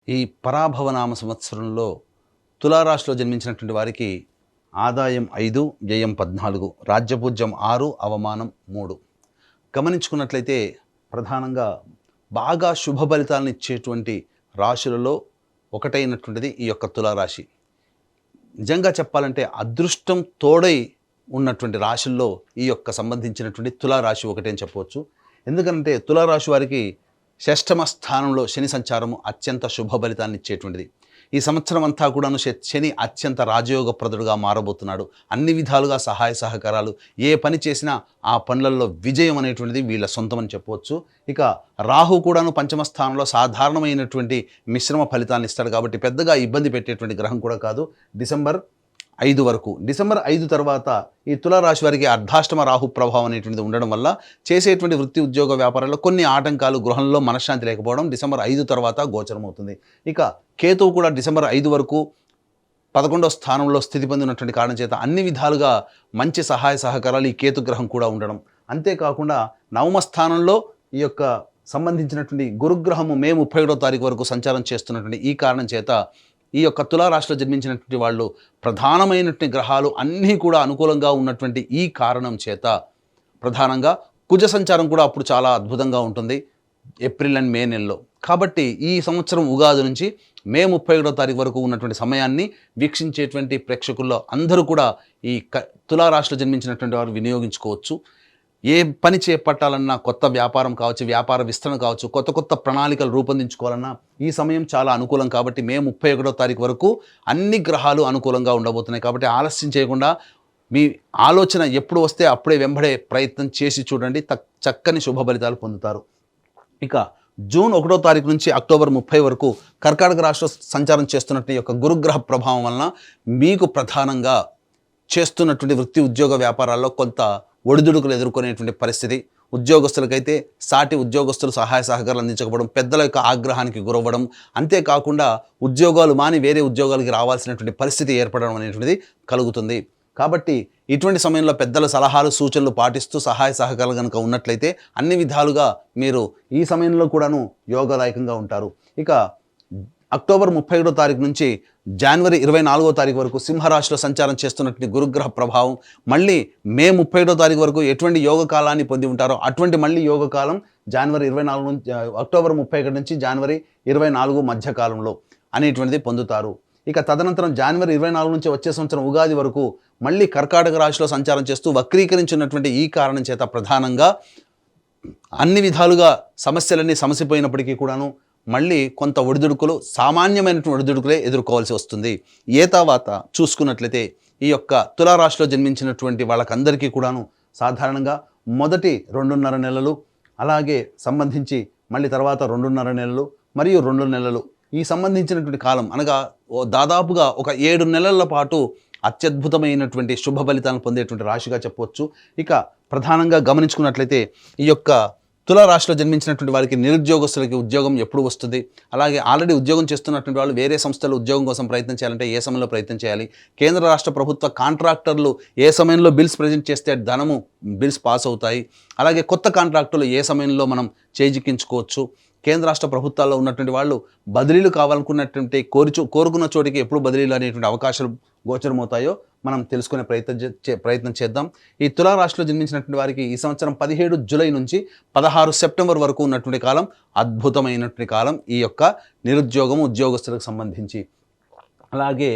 ఈ పరాభవనామ సంవత్సరంలో తులారాశిలో జన్మించినటువంటి వారికి ఆదాయం 5, వ్యయం 14, రాజ్యపూజ్యం 6, అవమానం 3. గమనించుకున్నట్లయితే ప్రధానంగా బాగా శుభ ఫలితాలను ఇచ్చేటువంటి రాశులలో ఒకటైనటువంటిది ఈ యొక్క తులారాశి. నిజంగా చెప్పాలంటే అదృష్టం తోడై ఉన్నటువంటి రాశుల్లో ఈ యొక్క సంబంధించినటువంటి తులారాశి ఒకటే అని చెప్పవచ్చు. ఎందుకంటే తులారాశి వారికి షష్టమ స్థానంలో శని సంచారము అత్యంత శుభ ఫలితాన్ని ఇచ్చేటువంటిది. ఈ సంవత్సరం అంతా కూడాను శని అత్యంత రాజయోగప్రదుడుగా మారబోతున్నాడు. అన్ని విధాలుగా సహాయ సహకారాలు, ఏ పని చేసినా ఆ పనులలో విజయం అనేటువంటిది వీళ్ళ సొంతం అని చెప్పవచ్చు. ఇక రాహు కూడాను పంచమ స్థానంలో సాధారణమైనటువంటి మిశ్రమ ఫలితాన్ని ఇస్తాడు కాబట్టి పెద్దగా ఇబ్బంది పెట్టేటువంటి గ్రహం కూడా కాదు. డిసెంబర్ 5 వరకు. డిసెంబర్ 5 తర్వాత ఈ తులారాశి వారికి అర్ధాష్టమ రాహు ప్రభావం అనేటువంటిది ఉండడం వల్ల చేసేటువంటి వృత్తి ఉద్యోగ వ్యాపారాల్లో కొన్ని ఆటంకాలు, గృహంలో మనశ్శాంతి లేకపోవడం డిసెంబర్ 5 తర్వాత గోచరమవుతుంది. ఇక కేతువు కూడా డిసెంబర్ 5 వరకు 11వ స్థానంలో స్థితి పొందినటువంటి కారణం చేత అన్ని విధాలుగా మంచి సహాయ సహకారాలు ఈ కేతు గ్రహం కూడా ఉండడం. అంతేకాకుండా నవమ స్థానంలో ఈ యొక్క సంబంధించినటువంటి గురుగ్రహము మే 31వ తారీఖు వరకు సంచారం చేస్తున్నటువంటి ఈ కారణం చేత ఈ యొక్క తులారాశిలో జన్మించినటువంటి వాళ్ళు ప్రధానమైనటువంటి గ్రహాలు అన్నీ కూడా అనుకూలంగా ఉన్నటువంటి ఈ కారణం చేత ప్రధానంగా కుజ సంచారం కూడా అప్పుడు చాలా అద్భుతంగా ఉంటుంది ఏప్రిల్ అండ్ మే నెలలో. కాబట్టి ఈ సంవత్సరం ఉగాది నుంచి మే 31వ తారీఖు వరకు ఉన్నటువంటి సమయాన్ని వీక్షించేటువంటి ప్రేక్షకుల్లో అందరూ కూడా ఈ తులారాశిలో జన్మించినటువంటి వారు వినియోగించుకోవచ్చు. ఏ పని చేపట్టాలన్నా, కొత్త వ్యాపారం కావచ్చు, వ్యాపార విస్తరణ కావచ్చు, కొత్త ప్రణాళికలు రూపొందించుకోవాలన్నా ఈ సమయం చాలా అనుకూలం. కాబట్టి మే 31వ తారీఖు వరకు అన్ని గ్రహాలు అనుకూలంగా ఉండబోతున్నాయి. కాబట్టి ఆలస్యం చేయకుండా మీ ఆలోచన ఎప్పుడు వస్తే అప్పుడే వెంబడే ప్రయత్నం చేసి చూడండి, చక్కని శుభ ఫలితాలు పొందుతారు. ఇక జూన్ 1వ తారీఖు నుంచి అక్టోబర్ 30 వరకు కర్కాటక రాశిలో సంచారం చేస్తున్నటువంటి యొక్క గురుగ్రహ ప్రభావం వలన మీకు ప్రధానంగా చేస్తున్నటువంటి వృత్తి ఉద్యోగ వ్యాపారాల్లో కొంత ఒడిదుడుకులు ఎదుర్కొనేటువంటి పరిస్థితి. ఉద్యోగస్తులకైతే సాటి ఉద్యోగస్తులు సహాయ సహకారాలు అందించకపోవడం, పెద్దల యొక్క ఆగ్రహానికి గురవ్వడం, అంతేకాకుండా ఉద్యోగాలు మాని వేరే ఉద్యోగాలకి రావాల్సినటువంటి పరిస్థితి ఏర్పడడం అనేటువంటిది కలుగుతుంది. కాబట్టి ఇటువంటి సమయంలో పెద్దల సలహాలు సూచనలు పాటిస్తూ సహాయ సహకారాలు కనుక ఉన్నట్లయితే అన్ని విధాలుగా మీరు ఈ సమయంలో కూడాను యోగదాయకంగా ఉంటారు. ఇక అక్టోబర్ 31వ తారీఖు నుంచి జనవరి 24వ తారీఖు వరకు సింహరాశిలో సంచారం చేస్తున్నటువంటి గురుగ్రహ ప్రభావం మళ్ళీ మే 31వ తారీఖు వరకు ఎటువంటి యోగ కాలాన్ని పొంది ఉంటారో అటువంటి మళ్ళీ యోగ కాలం జనవరి 24 నుంచి అక్టోబర్ 31 నుంచి జనవరి 24 మధ్య కాలంలో అనేటువంటిది పొందుతారు. ఇక తదనంతరం జనవరి 24 నుంచి వచ్చే సంవత్సరం ఉగాది వరకు మళ్ళీ కర్కాటక రాశిలో సంచారం చేస్తూ వక్రీకరించినటువంటి ఈ కారణం చేత ప్రధానంగా అన్ని విధాలుగా సమస్యలన్నీ సమసిపోయినప్పటికీ కూడాను మళ్ళీ కొంత ఒడిదుడుకులు, సామాన్యమైనటువంటి ఒడిదుడుకులే ఎదుర్కోవాల్సి వస్తుంది. ఏ తర్వాత చూసుకున్నట్లయితే ఈ యొక్క తులారాశిలో జన్మించినటువంటి వాళ్ళకందరికీ కూడాను సాధారణంగా మొదటి 2.5 నెలలు, అలాగే సంబంధించి మళ్ళీ తర్వాత 2.5 నెలలు మరియు 2 నెలలు ఈ సంబంధించినటువంటి కాలం అనగా దాదాపుగా ఒక 7 నెలల పాటు అత్యద్భుతమైనటువంటి శుభ ఫలితాలను పొందేటువంటి రాశిగా చెప్పవచ్చు. ఇక ప్రధానంగా గమనించుకున్నట్లయితే ఈ యొక్క తులారాశిలో జన్మించినటువంటి వారికి నిరుద్యోగస్తులకి ఉద్యోగం ఎప్పుడు వస్తుంది, అలాగే ఆల్రెడీ ఉద్యోగం చేస్తున్నటువంటి వాళ్ళు వేరే సంస్థలు ఉద్యోగం కోసం ప్రయత్నం చేయాలంటే ఏ సమయంలో ప్రయత్నం చేయాలి, కేంద్ర రాష్ట్ర ప్రభుత్వ కాంట్రాక్టర్లు ఏ సమయంలో బిల్స్ ప్రజెంట్ చేస్తే ధనము బిల్స్ పాస్ అవుతాయి, అలాగే కొత్త కాంట్రాక్టులు ఏ సమయంలో మనం చేజిక్కించుకోవచ్చు, కేంద్ర రాష్ట్ర ప్రభుత్వాల్లో ఉన్నటువంటి వాళ్ళు బదిలీలు కావాలనుకున్నటువంటి కోరుకున్న చోటికి ఎప్పుడు బదిలీలు అనేటువంటి అవకాశాలు గోచరమవుతాయో మనం తెలుసుకునే ప్రయత్నం చేద్దాం. ఈ తులారాశిలో జన్మించినటువంటి వారికి ఈ సంవత్సరం 17 జూలై నుంచి 16 సెప్టెంబర్ వరకు ఉన్నటువంటి కాలం అద్భుతమైనటువంటి కాలం ఈ యొక్క నిరుద్యోగము ఉద్యోగస్తులకు సంబంధించి. అలాగే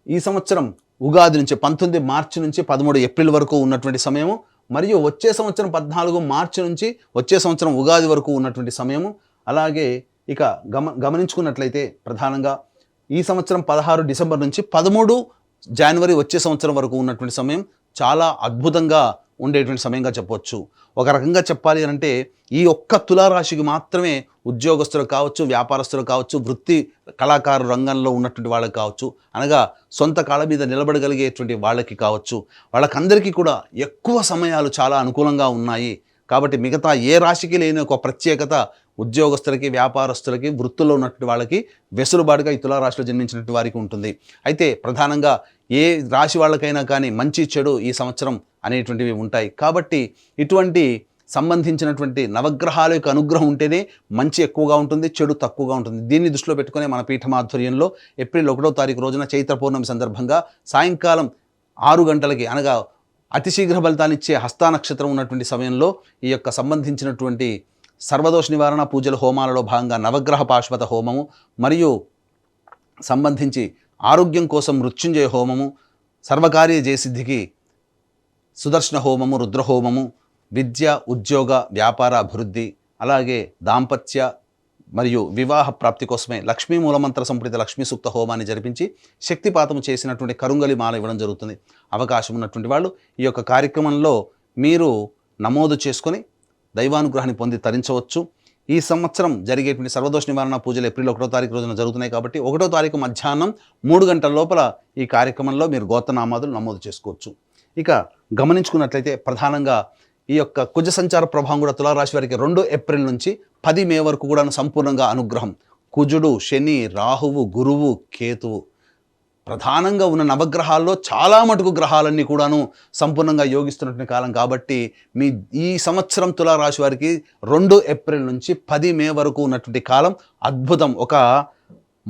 ఈ సంవత్సరం ఉగాది నుంచి 19 మార్చి నుంచి 13 ఏప్రిల్ వరకు ఉన్నటువంటి సమయము, మరియు వచ్చే సంవత్సరం 14 మార్చి నుంచి వచ్చే సంవత్సరం ఉగాది వరకు ఉన్నటువంటి సమయము. అలాగే ఇక గమనించుకున్నట్లయితే ప్రధానంగా ఈ సంవత్సరం 16 డిసెంబర్ నుంచి 13 జనవరి వచ్చే సంవత్సరం వరకు ఉన్నటువంటి సమయం చాలా అద్భుతంగా ఉండేటువంటి సమయంగా చెప్పవచ్చు. ఒక రకంగా చెప్పాలి అంటే ఈ ఒక్క తులారాశికి మాత్రమే ఉద్యోగస్తులు కావచ్చు, వ్యాపారస్తులు కావచ్చు, వృత్తి కళాకారు రంగంలో ఉన్నటువంటి వాళ్ళకి కావచ్చు, అనగా సొంత కాళ్ళ మీద నిలబడగలిగేటువంటి వాళ్ళకి కావచ్చు, వాళ్ళకందరికీ కూడా ఎక్కువ సమయాలు చాలా అనుకూలంగా ఉన్నాయి. కాబట్టి మిగతా ఏ రాశికి లేని ఒక ప్రత్యేకత ఉద్యోగస్తులకి, వ్యాపారస్తులకి, వృత్తుల్లో ఉన్నటువంటి వాళ్ళకి వెసులుబాటుగా ఈ తులారాశిలో జన్మించినటువంటి వారికి ఉంటుంది. అయితే ప్రధానంగా ఏ రాశి వాళ్ళకైనా కానీ మంచి చెడు ఈ సంవత్సరం అనేటువంటివి ఉంటాయి. కాబట్టి ఇటువంటి సంబంధించినటువంటి నవగ్రహాల యొక్క అనుగ్రహం ఉంటేనే మంచి ఎక్కువగా ఉంటుంది, చెడు తక్కువగా ఉంటుంది. దీన్ని దృష్టిలో పెట్టుకునే మన పీఠం ఆధ్వర్యంలో ఏప్రిల్ 1వ తారీఖు రోజున చైత్ర పౌర్ణమి సందర్భంగా సాయంకాలం 6 గంటలకి అనగా అతి శీఘ్ర ఫలితాన్ని ఇచ్చే హస్తా నక్షత్రం ఉన్నటువంటి సమయంలో ఈ యొక్క సంబంధించినటువంటి సర్వదోష నివారణ పూజల హోమాలలో భాగంగా నవగ్రహ పాశుపత హోమము మరియు సంబంధించి ఆరోగ్యం కోసం మృత్యుంజయ హోమము, సర్వకార్య జయసిద్ధికి సుదర్శన హోమము, రుద్రహోమము, విద్య, ఉద్యోగ, వ్యాపార అభివృద్ధి, అలాగే దాంపత్య మరియు వివాహ ప్రాప్తి కోసమే లక్ష్మీ మూలమంత్ర సంప్రీత లక్ష్మీ సూక్త హోమాన్ని జరిపించి శక్తిపాతము చేసినటువంటి కరుంగలి మాల ఇవ్వడం జరుగుతుంది. అవకాశం ఉన్నటువంటి వాళ్ళు ఈ యొక్క కార్యక్రమంలో మీరు నమోదు చేసుకొని దైవానుగ్రహాన్ని పొంది తరించవచ్చు. ఈ సంవత్సరం జరిగేటువంటి సర్వదోష నివారణ పూజలు ఏప్రిల్ 1వ తారీఖు రోజున జరుగుతున్నాయి కాబట్టి 1వ తారీఖు మధ్యాహ్నం 3 గంటల లోపల ఈ కార్యక్రమంలో మీరు గోత్రనామాదులు నమోదు చేసుకోవచ్చు. ఇక గమనించుకున్నట్లయితే ప్రధానంగా ఈ యొక్క కుజ సంచార ప్రభావం కూడా తులారాశి వారికి 2 ఏప్రిల్ నుంచి 10 మే వరకు కూడా సంపూర్ణంగా అనుగ్రహం. కుజుడు, శని, రాహువు, గురువు, కేతువు ప్రధానంగా ఉన్న నవగ్రహాల్లో చాలా మటుకు గ్రహాలన్నీ కూడాను సంపూర్ణంగా యోగిస్తున్నటువంటి కాలం కాబట్టి ఈ సంవత్సరం తులారాశి వారికి 2 ఏప్రిల్ నుంచి 10 మే వరకు ఉన్నటువంటి కాలం అద్భుతం, ఒక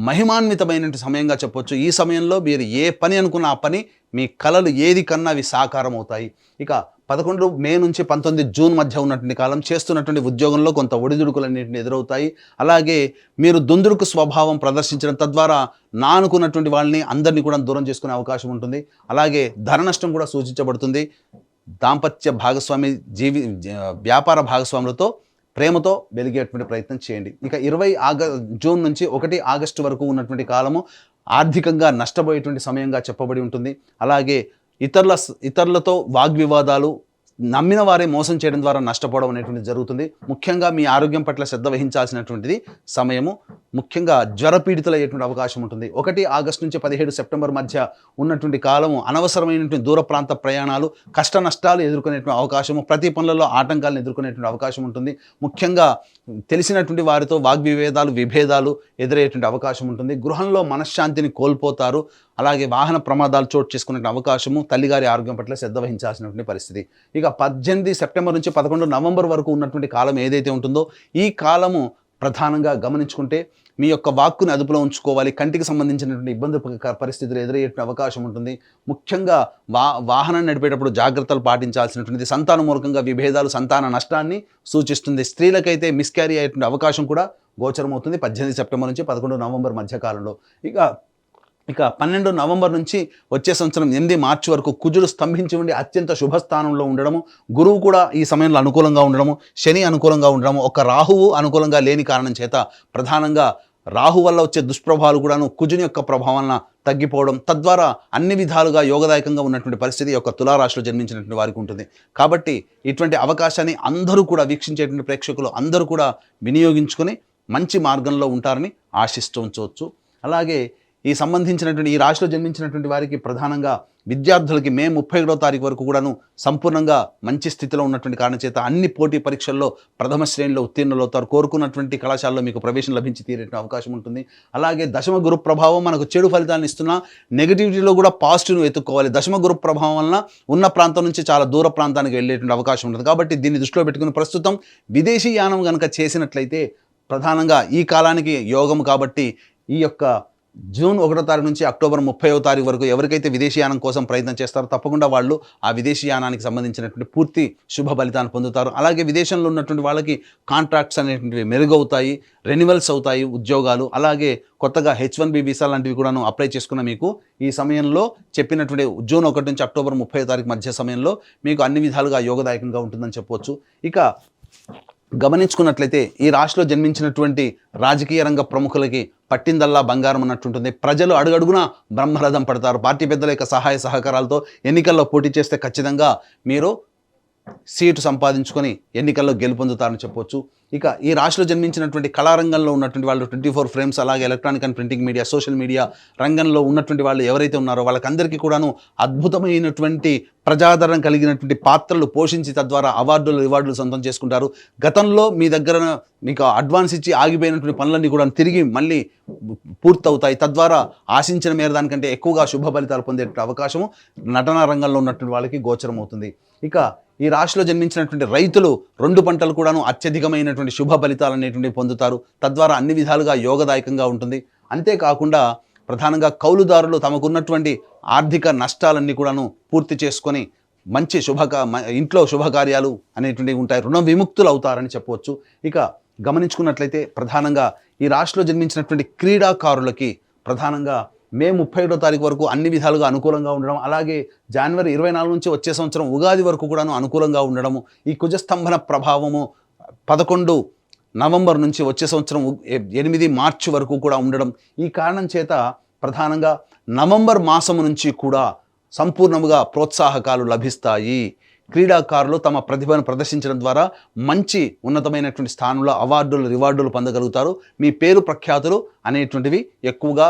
మహిమాన్వితమైనటువంటి సమయంగా చెప్పొచ్చు. ఈ సమయంలో మీరు ఏ పని అనుకున్న ఆ పని, మీ కలలు ఏది కన్నా అవి సాకారం అవుతాయి. ఇక 11 మే నుంచి 19 జూన్ మధ్య ఉన్నటువంటి కాలం చేస్తున్నటువంటి ఉద్యోగంలో కొంత ఒడిదుడుకులన్నింటిని ఎదురవుతాయి. అలాగే మీరు దుందుడుకు స్వభావం ప్రదర్శించడం తద్వారా అనుకున్నటువంటి వాళ్ళని అందరినీ కూడా దూరం చేసుకునే అవకాశం ఉంటుంది. అలాగే ధన నష్టం కూడా సూచించబడుతుంది. దాంపత్య భాగస్వామి వ్యాపార భాగస్వాములతో ప్రేమతో వెలిగేటువంటి ప్రయత్నం చేయండి. ఇక 20 జూన్ నుంచి 1 ఆగస్టు వరకు ఉన్నటువంటి కాలము ఆర్థికంగా నష్టపోయేటువంటి సమయంగా చెప్పబడి ఉంటుంది. అలాగే ఇతరులతో వాగ్వివాదాలు, నమ్మిన వారే మోసం చేయడం ద్వారా నష్టపోవడం అనేటువంటిది జరుగుతుంది. ముఖ్యంగా మీ ఆరోగ్యం పట్ల శ్రద్ధ వహించాల్సినటువంటిది సమయము. ముఖ్యంగా జ్వరపీడితులయ్యేటువంటి అవకాశం ఉంటుంది. 1 ఆగస్టు నుంచి 17 సెప్టెంబర్ మధ్య ఉన్నటువంటి కాలము అనవసరమైనటువంటి దూర ప్రాంత ప్రయాణాలు, కష్ట నష్టాలు ఎదుర్కొనేటువంటి అవకాశము, ప్రతి పనులలో ఆటంకాలను ఎదుర్కొనేటువంటి అవకాశం ఉంటుంది. ముఖ్యంగా తెలిసినటువంటి వారితో విభేదాలు ఎదురయ్యేటువంటి అవకాశం ఉంటుంది. గృహంలో మనశ్శాంతిని కోల్పోతారు. అలాగే వాహన ప్రమాదాలు చోటు చేసుకునే అవకాశము, తల్లిగారి ఆరోగ్యం పట్ల శ్రద్ధ వహించాల్సినటువంటి పరిస్థితి. ఇక 18 సెప్టెంబర్ నుంచి 11 నవంబర్ వరకు ఉన్నటువంటి కాలం ఏదైతే ఉంటుందో ఈ కాలము ప్రధానంగా గమనించుకుంటే మీ యొక్క వాక్కుని అదుపులో ఉంచుకోవాలి. కంటికి సంబంధించినటువంటి ఇబ్బంది పరిస్థితులు ఎదురయ్యే అవకాశం ఉంటుంది. ముఖ్యంగా వాహనాన్ని నడిపేటప్పుడు జాగ్రత్తలు పాటించాల్సినటువంటిది. సంతానమూలకంగా విభేదాలు, సంతాన నష్టాన్ని సూచిస్తుంది. స్త్రీలకైతే మిస్క్యారీ అయ్యేటువంటి అవకాశం కూడా గోచరమవుతుంది 18 సెప్టెంబర్ నుంచి 11 నవంబర్ మధ్యకాలంలో. ఇక 12 నవంబర్ నుంచి వచ్చే సంవత్సరం 8 మార్చి వరకు కుజుడు స్తంభించి ఉండి అత్యంత శుభస్థానంలో ఉండడము, గురువు కూడా ఈ సమయంలో అనుకూలంగా ఉండడము, శని అనుకూలంగా ఉండడము, ఒక రాహువు అనుకూలంగా లేని కారణం చేత ప్రధానంగా రాహు వల్ల వచ్చే దుష్ప్రభావాలు కూడాను కుజుని యొక్క ప్రభావం వలన తగ్గిపోవడం, తద్వారా అన్ని విధాలుగా యోగదాయకంగా ఉన్నటువంటి పరిస్థితి యొక్క తులారాశిలో జన్మించినటువంటి వారికి ఉంటుంది. కాబట్టి ఇటువంటి అవకాశాన్ని అందరూ కూడా వీక్షించేటువంటి ప్రేక్షకులు అందరూ కూడా వినియోగించుకొని మంచి మార్గంలో ఉంటారని ఆశిస్తూ ఉంచవచ్చు. అలాగే ఈ రాశిలో జన్మించినటువంటి వారికి ప్రధానంగా విద్యార్థులకి మే 31వ తారీఖు వరకు కూడాను సంపూర్ణంగా మంచి స్థితిలో ఉన్నటువంటి కారణం చేత అన్ని పోటీ పరీక్షల్లో ప్రథమ శ్రేణిలో ఉత్తీర్ణులవుతారు. కోరుకున్నటువంటి కళాశాలలో మీకు ప్రవేశం లభించి తీరే అవకాశం ఉంటుంది. అలాగే దశమ గురు ప్రభావం మనకు చెడు ఫలితాలను ఇస్తున్నా నెగిటివిటీలో కూడా పాజిటివ్ను ఎత్తుక్కోవాలి. దశమ గురు ప్రభావం వలన ఉన్న ప్రాంతం నుంచి చాలా దూర ప్రాంతానికి వెళ్ళేటువంటి అవకాశం ఉంటుంది. కాబట్టి దీన్ని దృష్టిలో పెట్టుకుని ప్రస్తుతం విదేశీ యానం కనుక చేసినట్లయితే ప్రధానంగా ఈ కాలానికి యోగం కాబట్టి ఈ యొక్క జూన్ 1వ తారీఖు నుంచి అక్టోబర్ 30వ తారీఖు వరకు ఎవరికైతే విదేశీయానం కోసం ప్రయత్నం చేస్తారో తప్పకుండా వాళ్ళు ఆ విదేశీయానానికి సంబంధించినటువంటి పూర్తి శుభ ఫలితాన్ని పొందుతారు. అలాగే విదేశంలో ఉన్నటువంటి వాళ్ళకి కాంట్రాక్ట్స్ అనేటువంటివి మెరుగవుతాయి, రెన్యువల్స్ అవుతాయి ఉద్యోగాలు. అలాగే కొత్తగా H1B వీసా లాంటివి కూడాను అప్లై చేసుకున్న మీకు ఈ సమయంలో చెప్పినటువంటి జూన్ 1 నుంచి అక్టోబర్ 30వ తారీఖు మధ్య సమయంలో మీకు అన్ని విధాలుగా యోగదాయకంగా ఉంటుందని చెప్పవచ్చు. ఇక గమనించుకున్నట్లయితే ఈ రాశిలో జన్మించినటువంటి రాజకీయ రంగ ప్రముఖులకి పట్టిందల్లా బంగారం అన్నట్టుంటుంది. ప్రజలు అడుగడుగునా బ్రహ్మరథం పడతారు. పార్టీ పెద్దల యొక్క సహాయ సహకారాలతో ఎన్నికల్లో పోటీ చేస్తే ఖచ్చితంగా మీరు సీటు సంపాదించుకొని ఎన్నికల్లో గెలుపొందుతారని చెప్పొచ్చు. ఇక ఈ రాశిలో జన్మించినటువంటి కళారంగంలో ఉన్నటువంటి వాళ్ళు 24 ఫ్రేమ్స్, అలాగే electronic and printing media, social media రంగంలో ఉన్నటువంటి వాళ్ళు ఎవరైతే ఉన్నారో వాళ్ళకందరికీ కూడాను అద్భుతమైనటువంటి ప్రజాదరణ కలిగినటువంటి పాత్రలు పోషించి తద్వారా రివార్డులు సొంతం చేసుకుంటారు. గతంలో మీ దగ్గర మీకు అడ్వాన్స్ ఇచ్చి ఆగిపోయినటువంటి పనులన్నీ కూడా తిరిగి మళ్ళీ పూర్తవుతాయి. తద్వారా ఆశించిన మేర దానికంటే ఎక్కువగా శుభ ఫలితాలు పొందే అవకాశము నటనా రంగంలో ఉన్నటువంటి వాళ్ళకి గోచరం అవుతుంది. ఇక ఈ రాశిలో జన్మించినటువంటి రైతులు 2 పంటలు కూడాను అత్యధికమైనటువంటి శుభ ఫలితాలు అనేటువంటివి పొందుతారు. తద్వారా అన్ని విధాలుగా యోగదాయకంగా ఉంటుంది. అంతేకాకుండా ప్రధానంగా కౌలుదారులు తమకున్నటువంటి ఆర్థిక నష్టాలన్నీ కూడాను పూర్తి చేసుకొని మంచి ఇంట్లో శుభకార్యాలు అనేటువంటివి ఉంటాయి. రుణ విముక్తులు అవుతారని చెప్పవచ్చు. ఇక గమనించుకున్నట్లయితే ప్రధానంగా ఈ రాశిలో జన్మించినటువంటి క్రీడాకారులకి ప్రధానంగా మే 31వ తారీఖు వరకు అన్ని విధాలుగా అనుకూలంగా ఉండడం, అలాగే జనవరి 24 నుంచి వచ్చే సంవత్సరం ఉగాది వరకు కూడాను అనుకూలంగా ఉండడము, ఈ కుజస్తంభన ప్రభావము 11 నవంబర్ నుంచి వచ్చే సంవత్సరం 8 మార్చి వరకు కూడా ఉండడం, ఈ కారణం చేత ప్రధానంగా నవంబర్ మాసము నుంచి కూడా సంపూర్ణముగా ప్రోత్సాహకాలు లభిస్తాయి. క్రీడాకారులు తమ ప్రతిభను ప్రదర్శించడం ద్వారా మంచి ఉన్నతమైనటువంటి స్థానంలో అవార్డులు రివార్డులు పొందగలుగుతారు. మీ పేరు ప్రఖ్యాతులు అనేటువంటివి ఎక్కువగా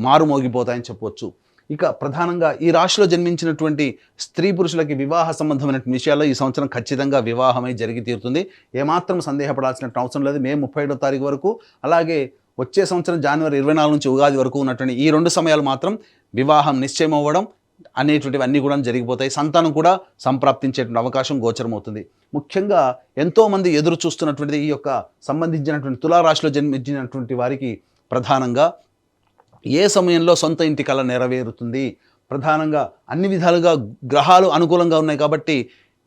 మారుమోగిపోతాయని చెప్పవచ్చు. ఇక ప్రధానంగా ఈ రాశిలో జన్మించినటువంటి స్త్రీ పురుషులకి వివాహ సంబంధమైనటువంటి విషయాల్లో ఈ సంవత్సరం ఖచ్చితంగా వివాహమై జరిగి తీరుతుంది. ఏమాత్రం సందేహపడాల్సిన అవసరం లేదు. మే 31వ తారీఖు వరకు, అలాగే వచ్చే సంవత్సరం జనవరి 24 నుంచి ఉగాది వరకు ఉన్నటువంటి ఈ 2 సమయాలు మాత్రం వివాహం నిశ్చయం అవ్వడం అనేటువంటివి అన్నీ కూడా జరిగిపోతాయి. సంతానం కూడా సంప్రాప్తించేటువంటి అవకాశం గోచరమవుతుంది. ముఖ్యంగా ఎంతోమంది ఎదురు చూస్తున్నటువంటిది ఈ యొక్క సంబంధించినటువంటి తులారాశిలో జన్మించినటువంటి వారికి ప్రధానంగా ఏ సమయంలో సొంత ఇంటి కల నెరవేరుతుంది. ప్రధానంగా అన్ని విధాలుగా గ్రహాలు అనుకూలంగా ఉన్నాయి కాబట్టి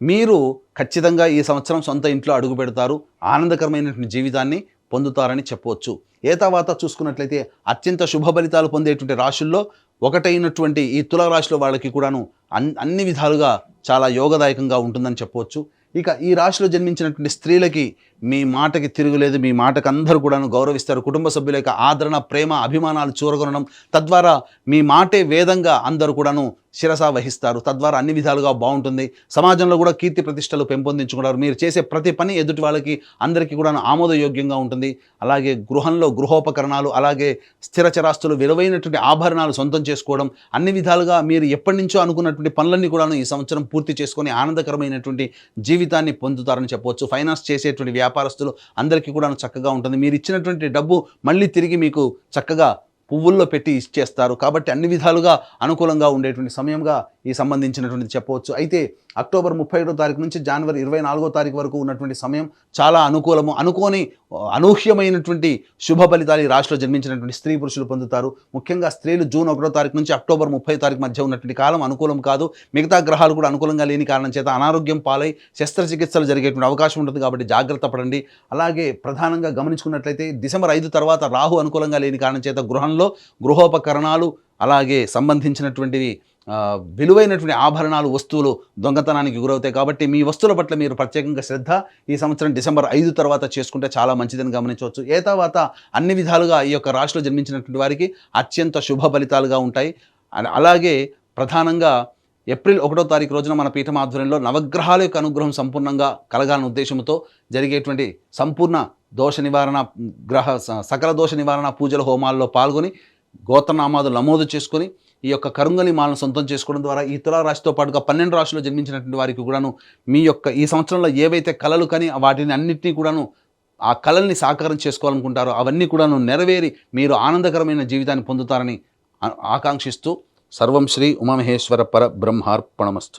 మీరు ఖచ్చితంగా ఈ సంవత్సరం సొంత ఇంట్లో అడుగు పెడతారు. ఆనందకరమైనటువంటి జీవితాన్ని పొందుతారని చెప్పవచ్చు. తర్వాత చూసుకున్నట్లయితే అత్యంత శుభ ఫలితాలు పొందేటువంటి రాశుల్లో ఒకటైనటువంటి ఈ తులారాశిలో వాళ్ళకి కూడాను అన్ని విధాలుగా చాలా యోగదాయకంగా ఉంటుందని చెప్పవచ్చు. ఇక ఈ రాశిలో జన్మించినటువంటి స్త్రీలకి మీ మాటకి తిరుగులేదు. మీ మాటకు అందరూ కూడాను గౌరవిస్తారు. కుటుంబ సభ్యుల యొక్క ఆదరణ, ప్రేమ, అభిమానాలు చూరగొనడం, తద్వారా మీ మాటే వేదంగా అందరూ కూడాను శిరస వహిస్తారు. తద్వారా అన్ని విధాలుగా బాగుంటుంది. సమాజంలో కూడా కీర్తి ప్రతిష్టలు పెంపొందించుకుంటారు. మీరు చేసే ప్రతి పని ఎదుటి వాళ్ళకి అందరికీ కూడా ఆమోదయోగ్యంగా ఉంటుంది. అలాగే గృహంలో గృహోపకరణాలు, అలాగే స్థిర చరాస్తులు, విలువైనటువంటి ఆభరణాలు సొంతం చేసుకోవడం, అన్ని విధాలుగా మీరు ఎప్పటి నుంచో అనుకున్నటువంటి పనులన్నీ కూడాను ఈ సంవత్సరం పూర్తి చేసుకొని ఆనందకరమైనటువంటి జీవితాన్ని పొందుతారని చెప్పవచ్చు. ఫైనాన్స్ చేసేటువంటి వ్యాపారస్తులు అందరికీ కూడా చక్కగా ఉంటుంది. మీరు ఇచ్చినటువంటి డబ్బు మళ్ళీ తిరిగి మీకు చక్కగా పువ్వుల్లో పెట్టి ఇచ్చేస్తారు. కాబట్టి అన్ని విధాలుగా అనుకూలంగా ఉండేటువంటి సమయంగా ఈ సంబంధించినటువంటిది చెప్పవచ్చు. అయితే అక్టోబర్ 31వ తారీఖు నుంచి జనవరి 24వ తారీఖు వరకు ఉన్నటువంటి సమయం చాలా అనుకూలము. అనూహ్యమైనటువంటి శుభ ఫలితాలు ఈ రాశిలో జన్మించినటువంటి స్త్రీ పురుషులు పొందుతారు. ముఖ్యంగా స్త్రీలు జూన్ 1వ తారీఖు నుంచి అక్టోబర్ 30వ తారీఖు మధ్య ఉన్నటువంటి కాలం అనుకూలం కాదు. మిగతా గ్రహాలు కూడా అనుకూలంగా లేని కారణం చేత అనారోగ్యం పాలై శస్త్రచికిత్సలు జరిగేటువంటి అవకాశం ఉంటుంది. కాబట్టి జాగ్రత్త పడండి. అలాగే ప్రధానంగా గమనించుకున్నట్లయితే డిసెంబర్ 5 తర్వాత రాహు అనుకూలంగా లేని కారణం చేత గృహోపకరణాలు, అలాగే సంబంధించినటువంటివి విలువైనటువంటి ఆభరణాలు, వస్తువులు దొంగతనానికి గురవుతాయి. కాబట్టి మీ వస్తువుల పట్ల మీరు ప్రత్యేకంగా శ్రద్ధ ఈ సంవత్సరం డిసెంబర్ 5 తర్వాత చేసుకుంటే చాలా మంచిదని గమనించవచ్చు. తర్వాత అన్ని విధాలుగా ఈ యొక్క రాశిలో జన్మించినటువంటి వారికి అత్యంత శుభ ఫలితాలుగా ఉంటాయి. అలాగే ప్రధానంగా ఏప్రిల్ 1వ తారీఖు రోజున మన పీఠం ఆధ్వర్యంలో నవగ్రహాల యొక్క అనుగ్రహం సంపూర్ణంగా కలగాలనే ఉద్దేశంతో జరిగేటువంటి సంపూర్ణ దోష నివారణ, సకల దోష నివారణ పూజల హోమాల్లో పాల్గొని గోత్రనామాదులు నమోదు చేసుకొని ఈ యొక్క కరుంగలి మాలను సొంతం చేసుకోవడం ద్వారా ఈ తులారాశితో పాటుగా 12 రాశుల్లో జన్మించినటువంటి వారికి కూడాను మీ యొక్క ఈ సంవత్సరంలో ఏవైతే కళలు కానీ వాటిని అన్నింటినీ కూడాను ఆ కళల్ని సాకారం చేసుకోవాలనుకుంటారో అవన్నీ కూడాను నెరవేరి మీరు ఆనందకరమైన జీవితాన్ని పొందుతారని ఆకాంక్షిస్తూ సర్వం శ్రీ ఉమామహేశ్వర పర బ్రహ్మార్పణమస్తు.